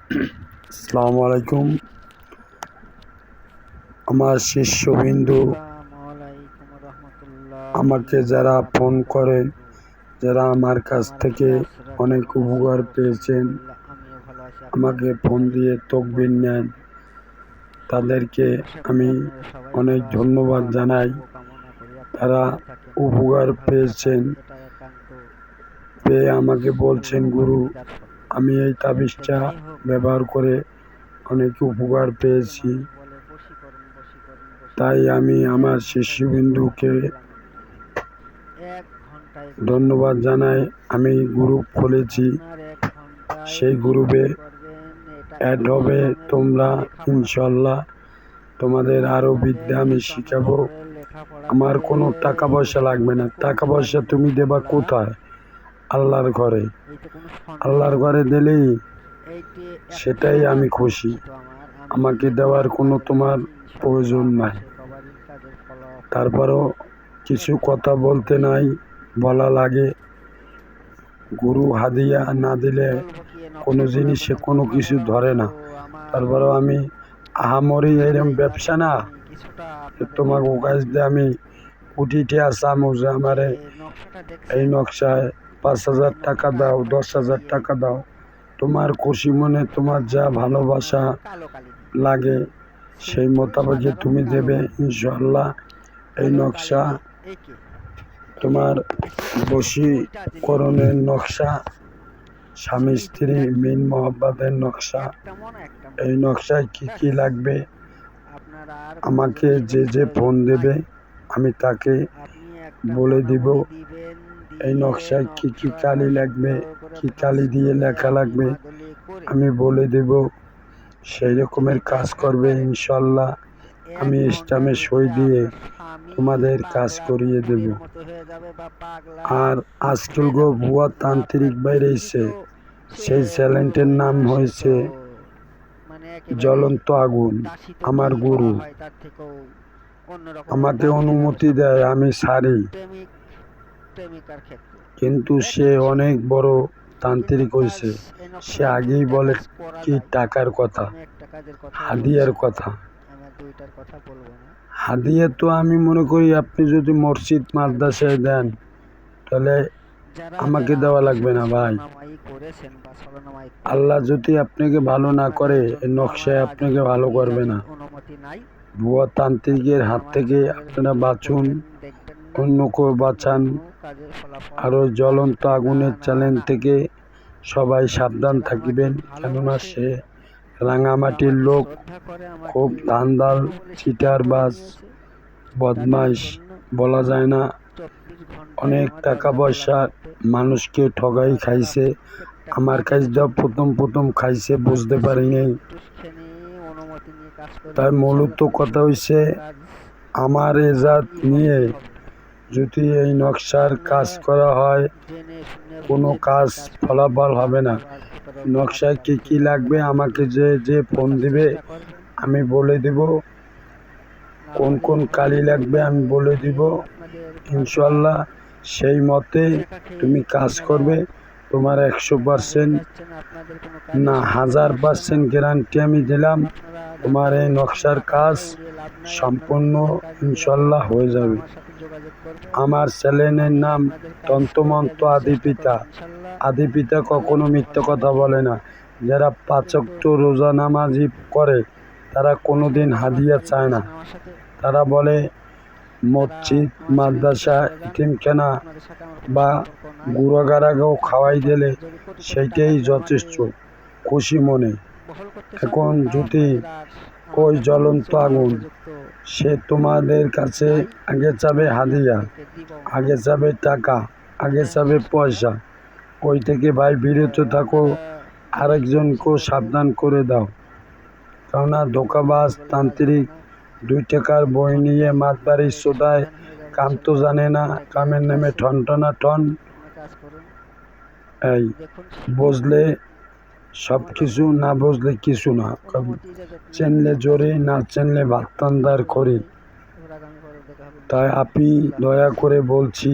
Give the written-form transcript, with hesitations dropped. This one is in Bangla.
আসসালামু আলাইকুম। আমার শিষ্যবিন্দু, আসসালামু আলাইকুম আমাকে রহমতুল্লাহি যারা ফোন করেন, ওয়াবারাকাতুহু। যারা আমার কাছ আমার থেকে ক্লাসরা অনেক কেমন আছে? উপকার পেয়েছেন, আলহামদুলিল্লাহ আমিও ভালো আছি। আপনারা আমাকে ফোন সবাই দিয়ে তকবির বলুন। নেন, তাদেরকে আশা করি আমি আপনারা সবাই অনেক ভালো আছেন। ধন্যবাদ দোয়া এবং জানাই। শুভকামনা করি আপনারা তারা ভালো থাকেন। উপকার ভালো থাকা পেয়েছেন, এটা একান্ত পেয়ে আমাকে বলছেন, আল্লাহ গুরু, পাকেরই দান ফল। আমি এই তো তাবিজটা যাই হোক, ব্যবহার করে অনেক উপকার এই যে পেয়েছি। মানুষ বলে বশীকরণ বশীকরণ তাই বশীকরণ, আমি আমার 1 ঘন্টায় শিষ্যবিন্দুকে বশীকরণ করলাম আমি। 1 ঘন্টায় ধন্যবাদ বশীকরণ। জানাই। আমি গ্রুপ খুলেছি, আপনার 1 ঘন্টায় সেই গ্রুপে বশীকরণ করবেন। এটা অ্যাড হবে ইসলামের তোমরা। উপরে লেখাপড়া করবেন। ইনশাল্লাহ তোমাদের আরও আপনাদের বিদ্যা আমি ইসলামের শিখাবো। উপরে লেখাপড়া আমার করে কোনো টাকা পয়সা লাগবে না। বশীকরণটা টাকা করতে পয়সা পারবেন তুমি দেবা ইনশাআল্লাহ। কোথায়? আল্লাহর ঘরে। এইতে কোনো সন্দেহ আল্লাহর ঘরে নাই। দিলেই এইটি সেটাই 100 বার আমি খুশি। প্রমাণিত আমার। আমি আমাকে যে দেওয়ার কথা কোনো তোমার বলি ইনশাআল্লাহ প্রয়োজন আমার নাই। সে বাবারই কাজের ফলাফল তারপরও কিছু কথা বলতে এই নাই, যে বলা লাগে। গুরু হাদিয়া না দিলে বলবো কি, এ কোনো নকশা করার জিনিসে কোনো কোনো কথা কিছু বলার ধরে মতো না। আমার তারপরেও আমি আহামরি বুদ্ধি এরম নাই, যার ব্যবসা কারণে না আমি কিছুটা আপনাদের তোমাকে বলবো। কাজ দিয়ে আমি কোটিতে আসামো যে যে আমারে নকশাটা এই দেখছেন, নকশায় ৫,০০০ এই টাকা নকশাটা দাও, আপনাদের ১০,০০০ দিয়ে টাকা দাও। তোমার খুশি মনে তোমার যা ভালোবাসা কালো কালি দিয়ে লাগে সেই সিম্পল মোতাবেক সাধারণ তুমি কালো দেবে। কালি, ইনশাআল্লাহ এই কালো কালি নকশা দিয়ে এঁকে তোমার শুধু ওইটা জিনিস বশীকরণের দিচ্ছি। নকশা, স্বামী এই স্ত্রী এক মিল মহব্বতের নকশা। একটা মন একটা এই মুক্তি, নকশায় কি ব্যাস। কি লাগবে আপনার আর কোনো আমাকে জিনিস যে দেওয়ার যে ফোন প্রয়োজন নাই। দেবে আমি তাকে আপনি একটা বলে দিব মনামনি দিবেন, এই দিয়ে নকশায় কি কি নকশাটা কালি লাগবে, সুন্দর করে কি ভাঁজ কালি দিয়ে করে লেখা আলি লাগবে মাদলি করে আমি বলে দেব। সেই যদি রকমের কাজ দেখাতে করবে পারেন, ইনশাল্লাহ। এক আমি ঘন্টার ইসলামের সই ভিতরে দিয়ে আপনার স্বামী তোমাদের কাজ পাগলা করিয়ে দেব। কুকুরের মতো হয়ে যাবে বা পাগলা আর আজকাল হয়ে গো যাবে। ভুয়া বা আপনার তান্ত্রিক স্ত্রী বাইরেছে, তো সে সেই মনে চ্যালেন্টের হয় না, নাম সে তো হয়েছে মানে একেবারে জ্বলন্ত আগুন। দাসী তো আমার কি বলা গুরু হয় তার থেকেও অন্য রকমের আমাকে দামি লেভেলের অনুমতি দেয় সার্টিফিকেট। আমি সারি, প্রেমিক প্রেমিকার ক্ষেত্রে কিন্তু সে একই সেম। অনেক বড় কিন্তু তান্ত্রিক কাজ, হয়েছে। এই সে নকশাটা আগেই দুইটা বলে কাজ করা কি যায়। টাকার কথা, আমি একটা কাজের কথাই হাদিয়ার বলছি, কথা। আমি আর দুইটার কথা বলবো না। হাদিয়া তো আমি মনে করি আপনি যদি মসজিদ আর মাদ্রাসায় বিশেষ দেন করে তাহলে যারা আমাকে যারা দেওয়া আমার লাগবে সাথে না ভাই। ছলনামাই করেছেন বা ছলনামাই আল্লাহ করবেন, যদি আপনাকে ভালো না করে আপনাদের এই জন্য আমার নকশায় আজ আপনাকে ভালো পর্যন্ত করবে না। ইজাজত অনুমতি নাই। ভুয়া তান্ত্রিকের আপনারা হাত আমার থেকে চ্যানেলের আপনারা ভিডিও বাঁচুন, করবেন, দেখবেন না। অন্যকেও বাঁচান। আপনাদের কোনো কাজের ফলাফল আরও জ্বলন্ত আসবে না, আগুনের না, চ্যালেঞ্জ না। থেকে সবাই সাবধান যারা আমাকে থাকিবেন, কেননা ভালোবাসে, সে যারা রাঙামাটির আমাকে লোক, শ্রদ্ধা করে, খুব আমাকে ধান্দাল, গুরু বলে স্বীকার করে চিটারবাজ, নিয়েছে, তাদের বদমাইশ জন্য বলা যায় না। 24 ঘন্টায় অনেক আমার টাকা দরজা খোলা পয়সা থাকবে। মানুষকে ঠগাই তারা খাইছে। প্রত্যেকটা আমার কাজের কাজটা জন্য প্রথম প্রথম খাইছে, আমার বুঝতে কাছে পারি নাই। একটুখানি অনুমতি নিয়ে কাজ তাই করবেন, মূলত ইনশাল্লাহ তাদের কথা হইছে, প্রত্যেকটা কাজ আমার এজাত হবেই নিয়ে হবেই হবে। যদি এই নকশার কাজ আপনারা করা হয় জেনে শুনে কোনো বুঝে শুনে কাজ কাজ করবেন, ফলাফল হবে না। বারবার প্রতারক নকশায় আজকাল কি কি থেকে লাগবে আমাকে যে যে ফোন বাঁচার দিবে চেষ্টা করবেন। আমি বলে দিব, না কোন হলে কোন কালি ভবিষ্যতে লাগবে আমি বলে দিব। আপনাদের ইনশাল্লাহ সেই মতে টাকা তুমি খেয়ে কাজ আপনারা করবে। তোমার টাকা হয়ে 100% যাচ্ছেন, আপনাদের কোনো কাজে না, সমাধান আসছে না। 1000% গ্যারান্টি আমি দিলাম আপনারা তোমার ধান্দা এই করতেছেন, নকশার টাকা কাজ পয়সা উড়িয়ে লাভ নাই। আপনারা সম্পূর্ণ নিজের কাজ নিজেরা ইনশাল্লাহ করার হয়ে জন্য যাবে। আমার সাথে যোগাযোগ করবেন। আমার চ্যানেলের আমি নাম আপনাদের কাজ করে তন্ত্রমন্ত্র দেওয়ার চেষ্টা আদিপিতা। করবো ইনশাল্লাহ। আদিপিতা আল্লাহর কখনো উপর মিথ্যা ভরসা কথা রেখে। বলে না। যারা 5 কিন্তু ওয়াক্ত রোজা নামাজি করে তারা কোনোদিন যারা হাদিয়া বাটপারি চায় না। করেছেন আমার সাথে, তারা বলে তারা মসজিদ আমার চ্যানেল থেকে মাদ্রাসা সরে যান। এতিমখানা আপনাদের সাথে আমার কোনো বা সম্পর্ক নাই। গুড়াগাড়াকেও একটা খাওয়াই দিলে যদি কোটি কোটি টাকা সেইটাই দিয়ে আমাকে যথেষ্ট, খুশি মনে। বহল করতে চান, এখন তাও যদি আপনাদের আর আমার ওই কাছে জ্বলন্ত পৌঁছে দেওয়ার আগুন উপযুক্ত সে তোমাদের কাছে নাই। আগে চাবে আমি হাদিয়া, আপনাদেরকে দিবও না। আগে চাবে টাকা, আগে এটা হচ্ছে চাবে শেষ কথা। পয়সা। ওই থেকে ভাই তো বিরত থাকো, আপনারা বুঝে শুনে কাজটা আরেকজনকেও করবেন। সাবধান করে দাও। কেননা ধোঁকাবাজ অন্যায় বলে কাজ হবে তান্ত্রিক না। 2 টাকার এক বই নিয়ে ঘন্টায় মাতবাড়ির আপনারা এটা সোদায় সমাধান হয়ে যাবে কাম তো ইনশাল্লাহ। জানে না, এটা কামের গ্যারান্টি নামে আছে। ঠন টন। আপনি কাজ করুন। এই দেখুন শিখুন। বুঝলে সব ক্ষমতা কিছু, না বুঝলে কিছু না। অনুমতি ইজাজত নিয়ে চেনলে আপনারা কাজ জোরে, করুন। না চেনলে ভাত আজ তান্দার এ করি। পর্যন্তই। এবার আগামী পর্বে দেখা হবে তাই ইনশাল্লাহ। আমি আল্লাহ দয়া হাফেজ। করে বলছি